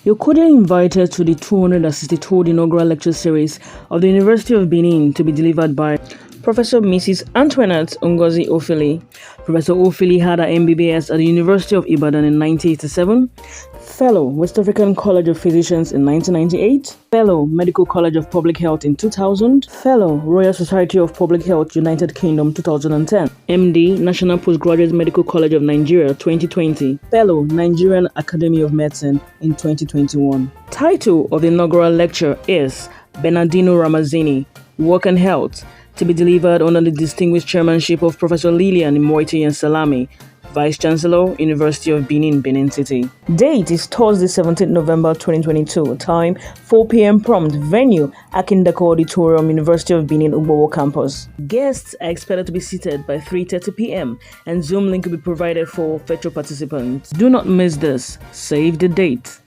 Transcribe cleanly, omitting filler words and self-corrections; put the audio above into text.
You're cordially invited to the 262nd Inaugural Lecture Series of the University of Benin to be delivered by Professor Mrs. Antoinette Ngozi Ofili. Professor Ofili had her MBBS at the University of Ibadan in 1987, Fellow West African College of Physicians in 1998, Fellow Medical College of Public Health in 2000, Fellow Royal Society of Public Health United Kingdom 2010, MD National Postgraduate Medical College of Nigeria 2020, Fellow Nigerian Academy of Medicine in 2021. Title of the inaugural lecture is Bernardino Ramazzini, Work and Health, to be delivered under the distinguished chairmanship of Professor Lilian Moiti and Salami, Vice Chancellor, University of Benin, Benin City. Date is Thursday, 17th November 2022. Time 4 p.m. prompt. Venue Akindako Auditorium, University of Benin, Ugbowo campus. Guests are expected to be seated by 3:30 p.m. and Zoom link will be provided for virtual participants. Do not miss this. Save the date.